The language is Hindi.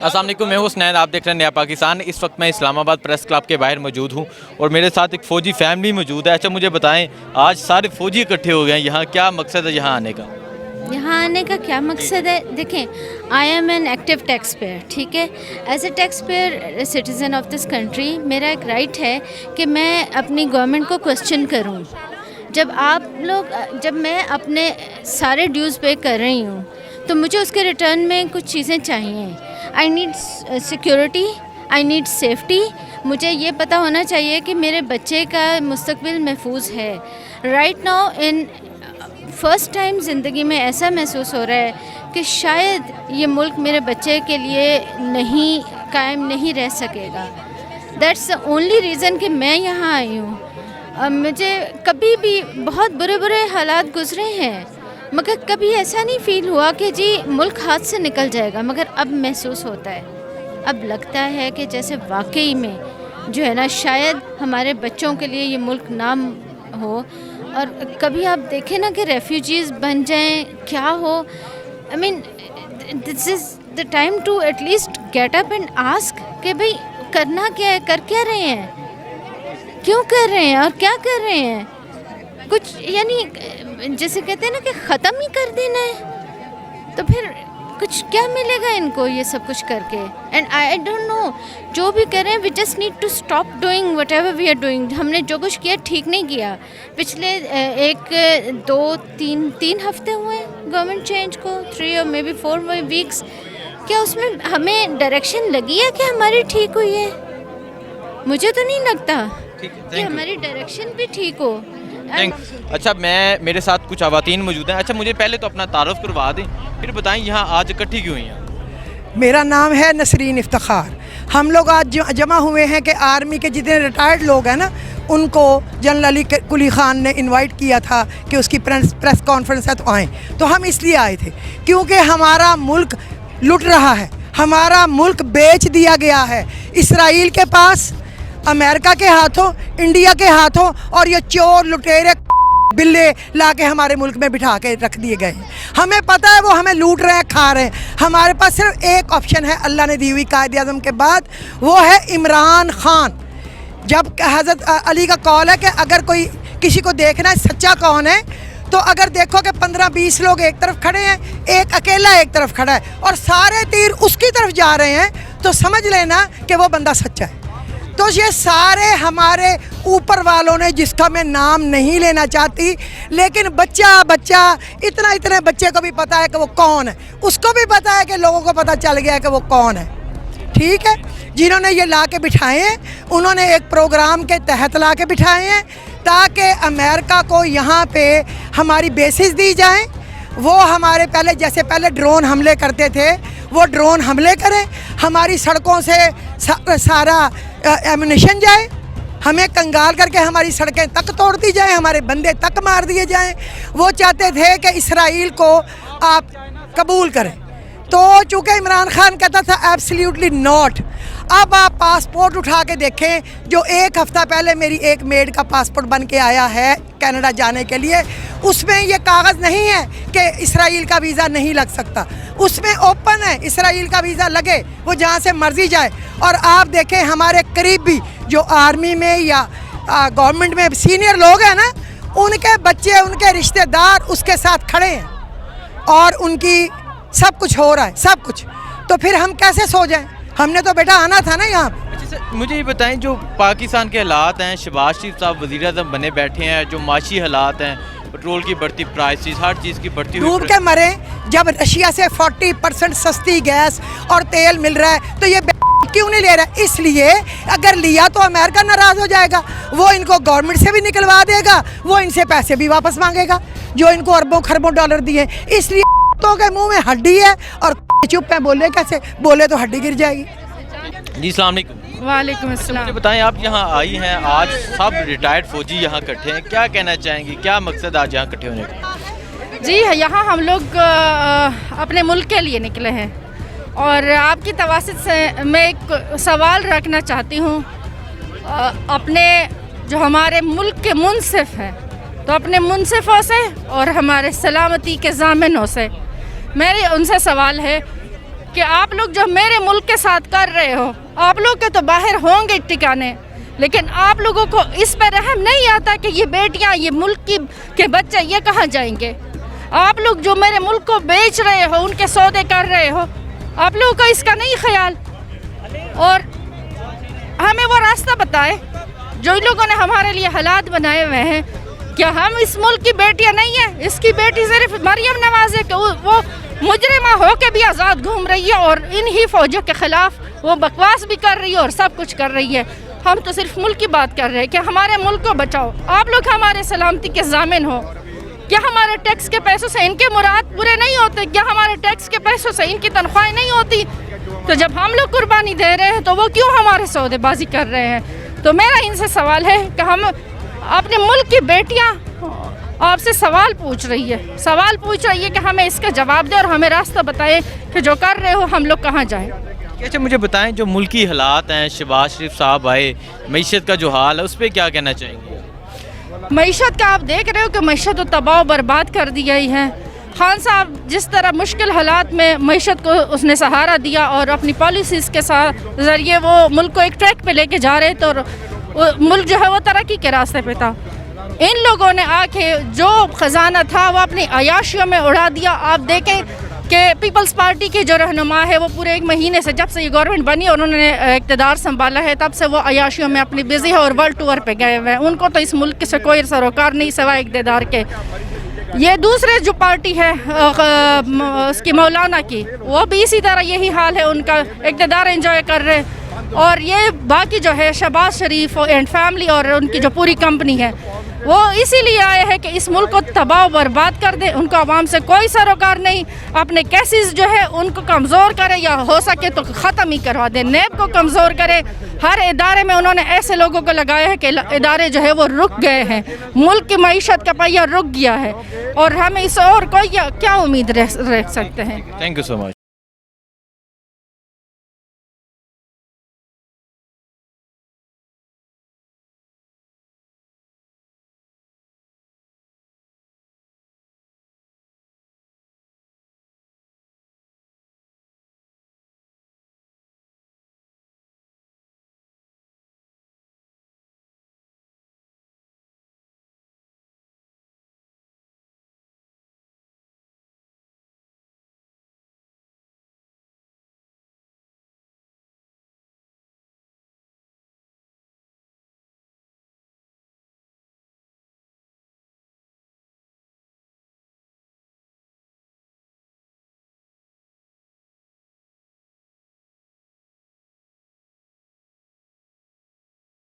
अस्सलाम वालेकुम, मैं हूं हुसनैन। आप देख रहे हैं नया पाकिस्तान। इस वक्त मैं इस्लामाबाद प्रेस क्लब के बाहर मौजूद हूं और मेरे साथ एक फ़ौजी फैमिली मौजूद है। अच्छा, मुझे बताएं, आज सारे फ़ौजी इकट्ठे हो गए हैं यहाँ, क्या मकसद है यहाँ आने का? यहाँ आने का क्या मकसद है? देखें, I am an active tax payer, ठीक है। As a tax payer citizen of this country मेरा एक राइट है कि मैं अपनी गवर्नमेंट को क्वेश्चन करूँ। जब मैं अपने सारे ड्यूज़ पे कर रही हूँ तो मुझे उसके रिटर्न में कुछ चीज़ें चाहिए। I need security, I need safety. मुझे ये पता होना चाहिए कि मेरे बच्चे का मुस्तकबिल महफूज है। Right now in first time ज़िंदगी में ऐसा महसूस हो रहा है कि शायद ये मुल्क मेरे बच्चे के लिए कायम नहीं रह सकेगा। दैट्स द ओनली रीज़न कि मैं यहाँ आई हूँ। मुझे कभी भी बहुत बुरे हालात गुजरे हैं, मगर कभी ऐसा नहीं फ़ील हुआ कि जी मुल्क हाथ से निकल जाएगा। मगर अब महसूस होता है, अब लगता है कि जैसे वाकई में जो है ना, शायद हमारे बच्चों के लिए ये मुल्क नाम हो। और कभी आप देखें ना कि रेफ्यूजीज़ बन जाएं, क्या हो। I mean, this is the time to at least get up and ask कि भाई करना क्या है, कर क्या रहे हैं, क्यों कर रहे हैं और क्या कर रहे हैं। कुछ यानी जैसे कहते हैं ना कि ख़त्म ही कर देना है, तो फिर कुछ क्या मिलेगा इनको ये सब कुछ करके। एंड आई डोंट नो, जो भी करें we just need to stop doing whatever we are doing. हमने जो कुछ किया ठीक नहीं किया। पिछले तीन हफ्ते हुए गवर्नमेंट चेंज को, 3 और मे बी 4 वीक्स। क्या उसमें हमें डायरेक्शन लगी है कि हमारी ठीक हुई है? मुझे तो नहीं लगता कि हमारी डायरेक्शन भी ठीक हो। अच्छा, मेरे साथ कुछ ख़वातीन मौजूद हैं। अच्छा, मुझे पहले तो अपना तारुफ करवा दें, फिर बताएं यहाँ आज इकट्ठी क्यों हुई हैं? मेरा नाम है नसरीन इफ्तिखार। हम लोग आज जमा हुए हैं कि आर्मी के जितने रिटायर्ड लोग हैं ना, उनको जनरल अली कुली ख़ान ने इनवाइट किया था कि उसकी प्रेस कॉन्फ्रेंस है तो आएँ। तो हम इसलिए आए थे क्योंकि हमारा मुल्क लुट रहा है, हमारा मुल्क बेच दिया गया है इसराइल के पास, अमेरिका के हाथों, इंडिया के हाथों, और ये चोर लुटेरे बिल्ले लाके हमारे मुल्क में बिठा के रख दिए गए हैं। हमें पता है वो हमें लूट रहे हैं, खा रहे हैं। हमारे पास सिर्फ एक ऑप्शन है अल्लाह ने दी हुई कायदे आज़म के बाद, वो है इमरान खान। जब हज़रत अली का कौल है कि अगर कोई किसी को देखना है सच्चा कौन है, तो अगर देखो कि 15-20 लोग एक तरफ खड़े हैं, एक अकेला एक तरफ खड़ा है और सारे तीर उसकी तरफ जा रहे हैं, तो समझ लेना कि वो बंदा सच्चा है। तो ये सारे हमारे ऊपर वालों ने, जिसका मैं नाम नहीं लेना चाहती, लेकिन बच्चा इतने बच्चे को भी पता है कि वो कौन है, उसको भी पता है कि लोगों को पता चल गया है कि वो कौन है, ठीक है। जिन्होंने ये ला के बिठाए हैं, उन्होंने एक प्रोग्राम के तहत ला के बिठाए हैं ताकि अमेरिका को यहाँ पे हमारी बेसिस दी जाएँ। वो हमारे पहले ड्रोन हमले करते थे, वो ड्रोन हमले करें, हमारी सड़कों से सारा एमुनेशन जाए, हमें कंगाल करके हमारी सड़कें तक तोड़ दी जाए, हमारे बंदे तक मार दिए जाएं। वो चाहते थे कि इसराइल को आप कबूल करें, तो चूँकि इमरान खान कहता था एब्सोल्युटली नॉट। अब आप पासपोर्ट उठा के देखें, जो 1 हफ़्ता पहले मेरी एक मेड का पासपोर्ट बन के आया है कनाडा जाने के लिए, उसमें ये कागज़ नहीं है कि इसराइल का वीज़ा नहीं लग सकता, उसमें ओपन है इसराइल का वीज़ा लगे, वो जहाँ से मर्ज़ी जाए। और आप देखें हमारे करीबी जो आर्मी में या गवर्नमेंट में सीनियर लोग हैं ना, उनके बच्चे, उनके रिश्तेदार उसके साथ खड़े हैं और उनकी सब कुछ हो रहा है, सब कुछ। तो फिर हम कैसे सो जाएं? हमने तो बेटा आना था ना यहाँ पे। अच्छा सर, मुझे ये बताएं, जो पाकिस्तान के हालात हैं, शहबाज शरीफ साहब वज़ीर आज़म बने बैठे हैं, जो माशी हालात हैं, पेट्रोल की बढ़ती प्राइसेस, हर चीज़ की बढ़ती हुई, डूब के मरे। जब रशिया से 40% सस्ती गैस और तेल मिल रहा है तो ये क्यों नहीं ले रहा है? इसलिए अगर लिया तो अमेरिका नाराज़ हो जाएगा, वो इनको गवर्नमेंट से भी निकलवा देगा, वो इनसे पैसे भी वापस मांगेगा जो इनको अरबों खरबों डॉलर दिए। इसलिए तो के मुंह में हड्डी है और चुप है, बोले कैसे? बोले तो हड्डी गिर जाएगी। जी अस्सलाम वालेकुम। वालेकुम अस्सलाम। मुझे बताएं, आप यहाँ आई हैं, आज सब रिटायर्ड फौजी यहाँ इकट्ठे हैं, क्या कहना चाहेंगी, क्या मकसद आज यहाँ इकट्ठे होने का? जी, यहाँ हम लोग अपने मुल्क के लिए निकले हैं और आपकी तवासत से मैं एक सवाल रखना चाहती हूँ। अपने जो हमारे मुल्क के मुनसिफ हैं, तो अपने मुनसिफ़ों से और हमारे सलामती के ज़ामिनों से मेरी उनसे सवाल है कि आप लोग जो मेरे मुल्क के साथ कर रहे हो, आप लोग के तो बाहर होंगे ठिकाने, लेकिन आप लोगों को इस पर रहम नहीं आता कि ये बेटियां, ये मुल्क के बच्चे ये कहाँ जाएंगे। आप लोग जो मेरे मुल्क को बेच रहे हो, उनके सौदे कर रहे हो, आप लोगों को इसका नहीं ख्याल। और हमें वो रास्ता बताए जो इन लोगों ने हमारे लिए हालात बनाए हुए हैं। क्या हम इस मुल्क की बेटियां नहीं है? इसकी बेटी सिर्फ मरियम नवाज है कि वो मुजरिमा हो के भी आज़ाद घूम रही है और इन्हीं फौजों के ख़िलाफ़ वो बकवास भी कर रही है और सब कुछ कर रही है। हम तो सिर्फ मुल्क की बात कर रहे हैं कि हमारे मुल्क को बचाओ, आप लोग हमारे सलामती के ज़ामिन हो। क्या हमारे टैक्स के पैसों से इनके मुराद पूरे नहीं होते? क्या हमारे टैक्स के पैसों से इनकी तनख्वाहें नहीं होती? तो जब हम लोग कुर्बानी दे रहे हैं तो वो क्यों हमारे सौदेबाजी कर रहे हैं? तो मेरा इनसे सवाल है कि हम अपने मुल्क की बेटियां आपसे सवाल पूछ रही है कि हमें इसका जवाब दें और हमें रास्ता बताएं कि जो कर रहे हो हम लोग कहाँ जाएं। अच्छा मुझे बताएं, जो मुल्की हालात हैं, शहबाज शरीफ साहब आए, मईशत का जो हाल है उस पर क्या कहना चाहेंगे? मईशत का आप देख रहे हो कि मईशत तो तबाह बर्बाद कर दी गई है। खान साहब जिस तरह मुश्किल हालात में मईशत को उसने सहारा दिया और अपनी पॉलिसीज़ के साथ ज़रिए वो मुल्क को एक ट्रैक पे लेके जा रहे, तो मुल्क जो है वो तरक्की के रास्ते पे था। इन लोगों ने आके जो ख़जाना था वो अपनी अयाशियों में उड़ा दिया। आप देखें कि पीपल्स पार्टी के जो रहनुमा है वो पूरे 1 महीने से, जब से ये गवर्नमेंट बनी और उन्होंने इक़्तिदार संभाला है, तब से वो अयाशियों में अपनी बिज़ी है और वर्ल्ड टूर पे गए हुए हैं। उनको तो इस मुल्क से कोई सरोकार नहीं सिवाय इक़्तिदार के। ये दूसरे जो पार्टी है उसकी मौलाना की, वो भी इसी तरह यही हाल है, उनका इक़्तिदार एंजॉय कर रहे। और ये बाकी जो है शहबाज शरीफ एंड फैमिली और उनकी जो पूरी कंपनी है वो इसीलिए आए हैं कि इस मुल्क को तबाह बर्बाद कर दे। उनको आवाम से कोई सरोकार नहीं। अपने केसेस जो है उनको कमज़ोर करे या हो सके तो ख़त्म ही करवा दे। नेब को कमज़ोर करे। हर इदारे में उन्होंने ऐसे लोगों को लगाया है कि इदारे जो है वो रुक गए हैं। मुल्क की मईशत का पहिया रुक गया है और हमें इस और कोई क्या उम्मीद रख सकते हैं। Thank you so much.